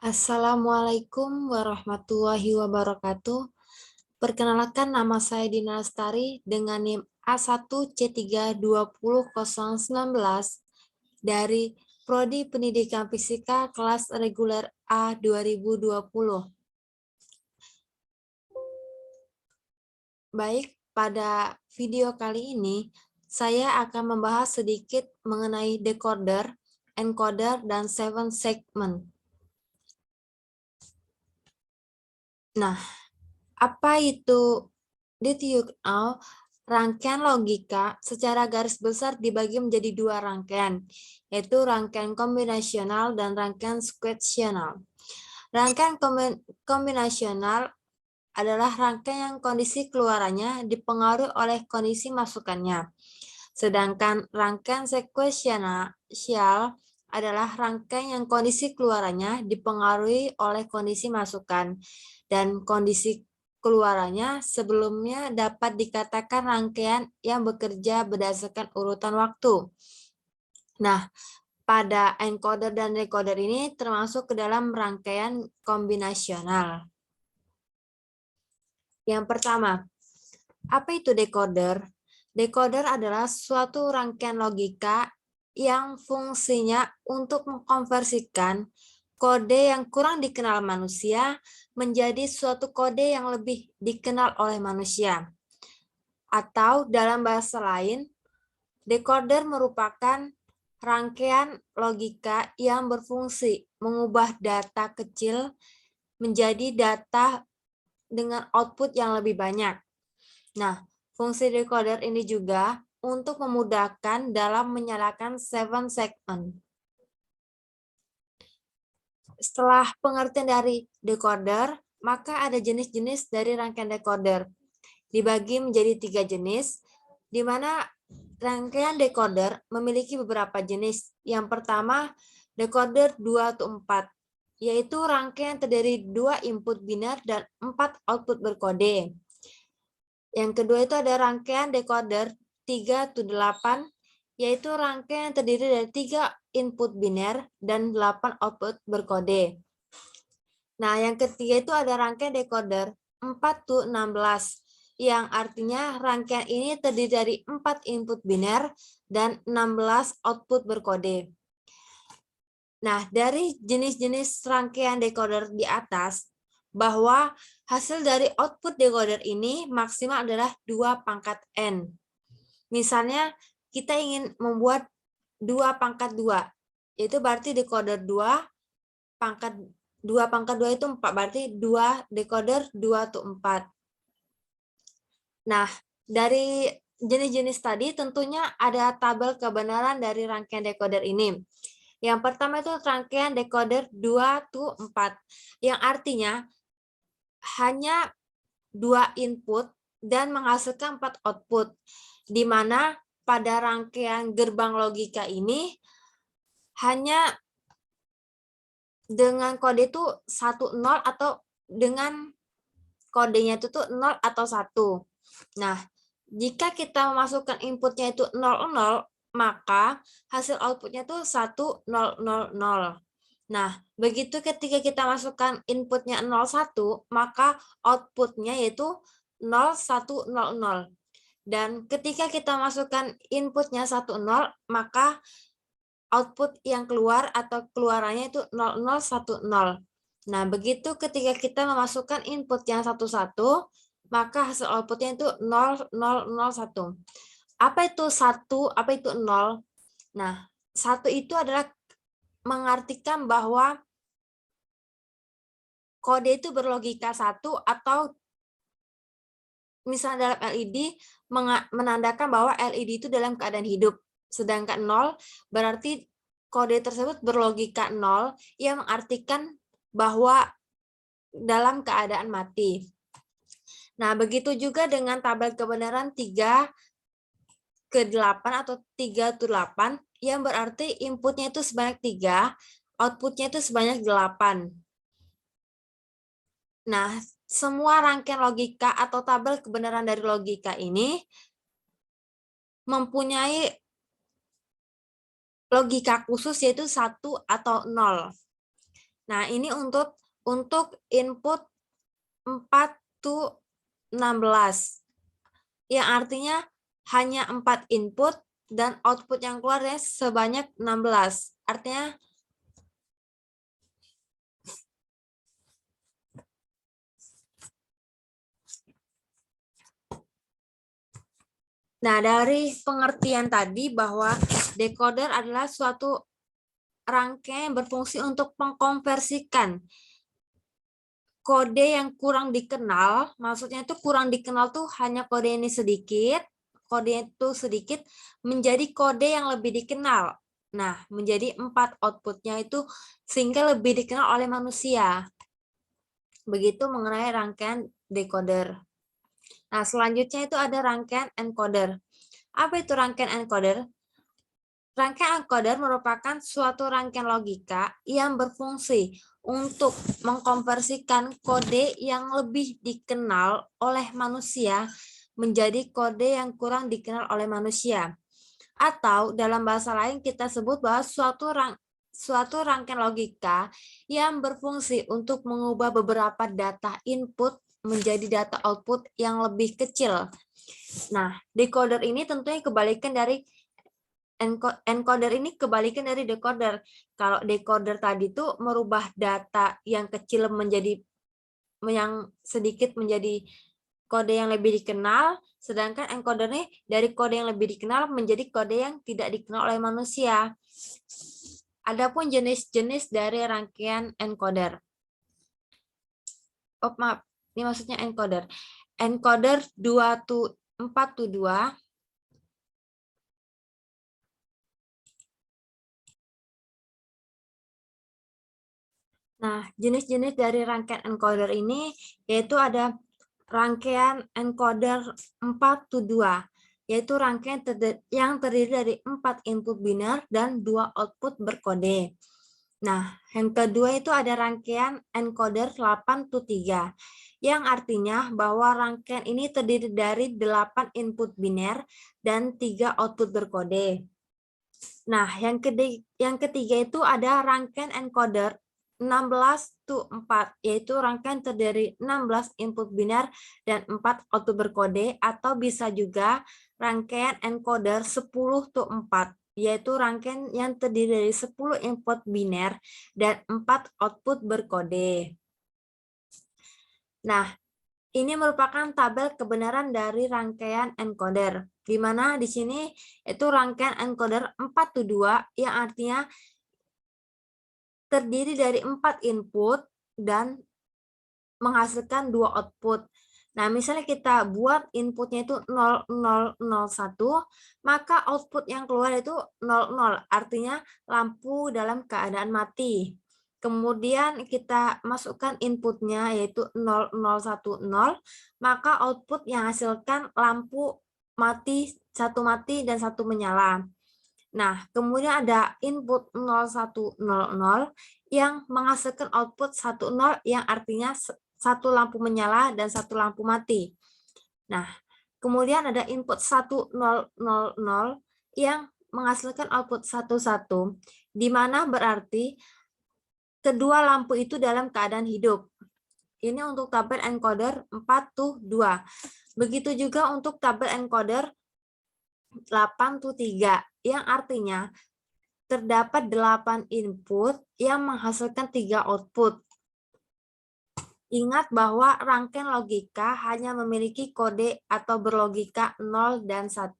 Assalamualaikum warahmatullahi wabarakatuh. Perkenalkan, nama saya Dina Lestari dengan NIM A1C3200019 dari Prodi Pendidikan Fisika kelas reguler A 2020. Baik, pada video kali ini saya akan membahas sedikit mengenai decoder, encoder, dan 7 segment. Nah, apa itu? Did you know? Rangkaian logika secara garis besar dibagi menjadi dua rangkaian, yaitu rangkaian kombinasional dan rangkaian sequential. Rangkaian kombinasional adalah rangkaian yang kondisi keluarannya dipengaruhi oleh kondisi masukannya. Sedangkan rangkaian sequential adalah rangkaian yang kondisi keluarannya dipengaruhi oleh kondisi masukan, dan kondisi keluarannya sebelumnya dapat dikatakan rangkaian yang bekerja berdasarkan urutan waktu. Nah, pada encoder dan decoder ini termasuk ke dalam rangkaian kombinasional. Yang pertama, apa itu decoder? Decoder adalah suatu rangkaian logika yang fungsinya untuk mengkonversikan kode yang kurang dikenal manusia menjadi suatu kode yang lebih dikenal oleh manusia. Atau dalam bahasa lain, decoder merupakan rangkaian logika yang berfungsi mengubah data kecil menjadi data dengan output yang lebih banyak. Nah, fungsi decoder ini juga untuk memudahkan dalam menyalakan 7 segment. Setelah pengertian dari decoder, maka ada jenis-jenis dari rangkaian decoder. Dibagi menjadi 3 jenis, di mana rangkaian decoder memiliki beberapa jenis. Yang pertama, decoder 2-4, yaitu rangkaian terdiri 2 input biner dan 4 output berkode. Yang kedua itu ada rangkaian decoder 3-8, yaitu rangkaian yang terdiri dari 3 input biner dan 8 output berkode. Nah, yang ketiga itu ada rangkaian decoder 4-16, yang artinya rangkaian ini terdiri dari 4 input biner dan 16 output berkode. Nah, dari jenis-jenis rangkaian decoder di atas, bahwa hasil dari output decoder ini maksimal adalah 2/n. Misalnya, kita ingin membuat 2/2, yaitu berarti decoder 2/2 itu 4, berarti 2 decoder 2-4. Nah, dari jenis-jenis tadi tentunya ada tabel kebenaran dari rangkaian decoder ini. Yang pertama itu rangkaian decoder 2-4, yang artinya hanya 2 input dan menghasilkan 4 output, di mana pada rangkaian gerbang logika ini hanya dengan kode itu 1-0 atau dengan kodenya itu tuh 0 atau 1. Nah, jika kita memasukkan inputnya itu 0-0, maka hasil outputnya itu 1-0-0-0. Nah, begitu ketika kita masukkan inputnya 0-1, maka outputnya yaitu 0-1-0-0. Dan ketika kita masukkan inputnya 1-0, maka output yang keluar atau keluarannya itu 0-0-1-0. Nah, begitu ketika kita memasukkan input yang 1-1, maka hasil outputnya itu 0-0-0-1. Apa itu 1? Apa itu 0? Nah, 1 itu adalah mengartikan bahwa kode itu berlogika 1, atau misalnya dalam LED menandakan bahwa LED itu dalam keadaan hidup. Sedangkan 0 berarti kode tersebut berlogika 0 yang mengartikan bahwa dalam keadaan mati. Nah, begitu juga dengan tabel kebenaran 3-8 atau 3-8, yang berarti inputnya itu sebanyak 3, outputnya itu sebanyak 8. Nah, semua rangkaian logika atau tabel kebenaran dari logika ini mempunyai logika khusus, yaitu 1 atau 0. Nah, ini untuk input 4 to 16. Yang artinya hanya 4 input dan output yang keluarnya sebanyak 16. Artinya nah, dari pengertian tadi bahwa decoder adalah suatu rangkaian yang berfungsi untuk mengkonversikan kode yang kurang dikenal, maksudnya itu kurang dikenal tuh hanya kode ini sedikit, kode itu sedikit menjadi kode yang lebih dikenal. Nah, menjadi 4 outputnya itu sehingga lebih dikenal oleh manusia. Begitu mengenai rangkaian decoder. Nah, selanjutnya itu ada rangkaian encoder. Apa itu rangkaian encoder? Rangkaian encoder merupakan suatu rangkaian logika yang berfungsi untuk mengkonversikan kode yang lebih dikenal oleh manusia menjadi kode yang kurang dikenal oleh manusia. Atau dalam bahasa lain kita sebut bahwa suatu rangkaian logika yang berfungsi untuk mengubah beberapa data input menjadi data output yang lebih kecil. Nah, decoder ini tentunya kebalikan dari encoder ini kebalikan dari decoder. Kalau decoder tadi tuh merubah data yang kecil menjadi yang sedikit menjadi kode yang lebih dikenal, sedangkan encoder ini dari kode yang lebih dikenal menjadi kode yang tidak dikenal oleh manusia. Adapun jenis-jenis dari rangkaian encoder. Oh, maaf, ini maksudnya encoder. Encoder 4 to 2. Nah, jenis-jenis dari rangkaian encoder ini yaitu ada rangkaian encoder 4 to 2, yaitu rangkaian yang terdiri dari 4 input biner dan 2 output berkode. Nah, yang kedua itu ada rangkaian encoder 8 to 3, yang artinya bahwa rangkaian ini terdiri dari 8 input biner dan 3 output berkode. Nah, yang ketiga itu ada rangkaian encoder 16 to 4, yaitu rangkaian terdiri 16 input biner dan 4 output berkode, atau bisa juga rangkaian encoder 10 to 4, yaitu rangkaian yang terdiri dari 10 input biner dan 4 output berkode. Nah, ini merupakan tabel kebenaran dari rangkaian encoder, di mana di sini itu rangkaian encoder 4 to 2, yang artinya terdiri dari 4 input dan menghasilkan 2 output. Nah, misalnya kita buat inputnya itu 0001, maka output yang keluar itu 00, artinya lampu dalam keadaan mati. Kemudian kita masukkan inputnya yaitu 0010, maka output yang hasilkan lampu mati, satu mati dan satu menyala. Nah, kemudian ada input 0100 yang menghasilkan output 10, yang artinya satu lampu menyala dan satu lampu mati. Nah, kemudian ada input 1000 yang menghasilkan output 11, di mana berarti kedua lampu itu dalam keadaan hidup. Ini untuk tabel encoder 4 to 2. Begitu juga untuk tabel encoder 8 to 3, yang artinya terdapat 8 input yang menghasilkan 3 output. Ingat bahwa rangkaian logika hanya memiliki kode atau berlogika 0 dan 1.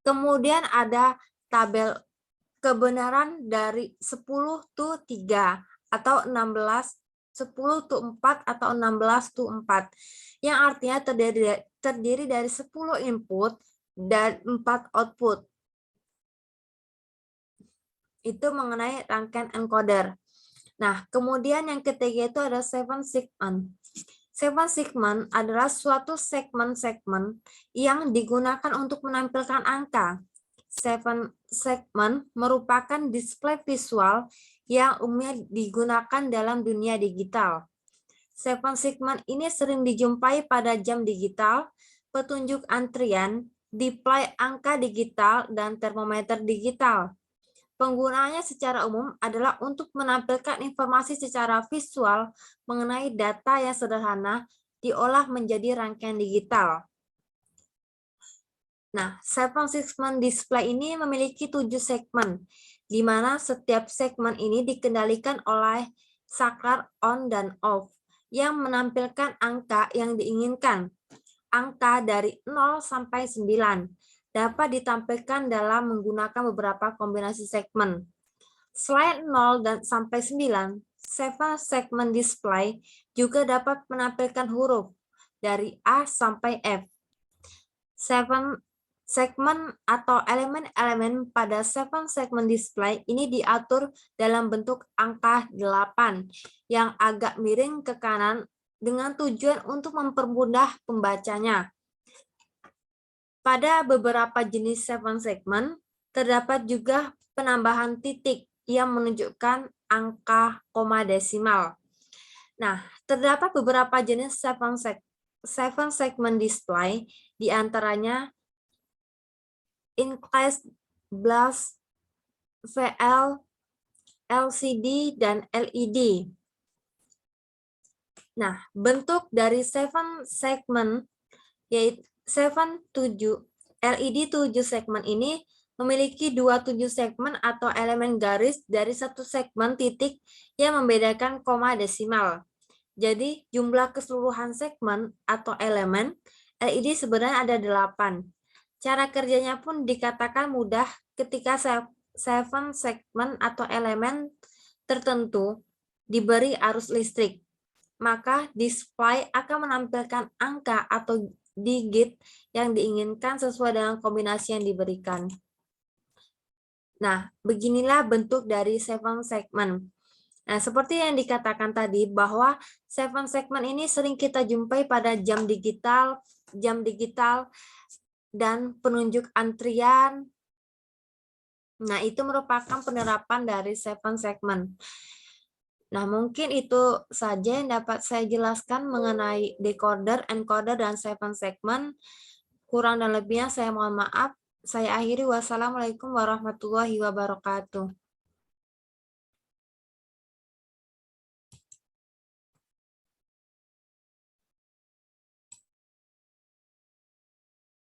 Kemudian ada tabel kebenaran dari 10 to 3 atau 16, 10 to 4 atau 16 to 4, yang artinya terdiri dari 10 input dan 4 output. Itu mengenai rangkaian encoder. Nah, kemudian yang ketiga itu ada 7 segment. 7 segment adalah suatu segmen-segmen yang digunakan untuk menampilkan angka. 7 segment merupakan display visual yang umumnya digunakan dalam dunia digital. 7 segment ini sering dijumpai pada jam digital, petunjuk antrian, display angka digital, dan termometer digital. Penggunaannya secara umum adalah untuk menampilkan informasi secara visual mengenai data yang sederhana diolah menjadi rangkaian digital. Nah, 7-segment display ini memiliki 7 segmen, di mana setiap segmen ini dikendalikan oleh saklar on dan off, yang menampilkan angka yang diinginkan. Angka dari 0 sampai 9 dapat ditampilkan dalam menggunakan beberapa kombinasi segmen. Selain 0 dan sampai 9, 7 segment display juga dapat menampilkan huruf dari A sampai F. 7 segmen atau elemen-elemen pada 7 segment display ini diatur dalam bentuk angka 8 yang agak miring ke kanan dengan tujuan untuk mempermudah pembacanya. Pada beberapa jenis 7 segmen, terdapat juga penambahan titik yang menunjukkan angka koma desimal. Nah, terdapat beberapa jenis 7 segment display, di antaranya in-class, glass, VL, LCD, dan LED. Nah, bentuk dari 7 segmen yaitu 7 LED 7 segmen ini memiliki 27 segmen atau elemen garis dari satu segmen titik yang membedakan koma desimal. Jadi jumlah keseluruhan segmen atau elemen LED sebenarnya ada 8. Cara kerjanya pun dikatakan mudah ketika 7 segmen atau elemen tertentu diberi arus listrik. Maka display akan menampilkan angka atau digit yang diinginkan sesuai dengan kombinasi yang diberikan. Nah, beginilah bentuk dari 7 segmen. Nah, seperti yang dikatakan tadi bahwa 7 segmen ini sering kita jumpai pada jam digital, dan penunjuk antrian. Nah, itu merupakan penerapan dari 7 segmen. Nah, mungkin itu saja yang dapat saya jelaskan mengenai decoder, encoder, dan 7 segmen. Kurang dan lebihnya saya mohon maaf. Saya akhiri. Wassalamualaikum warahmatullahi wabarakatuh.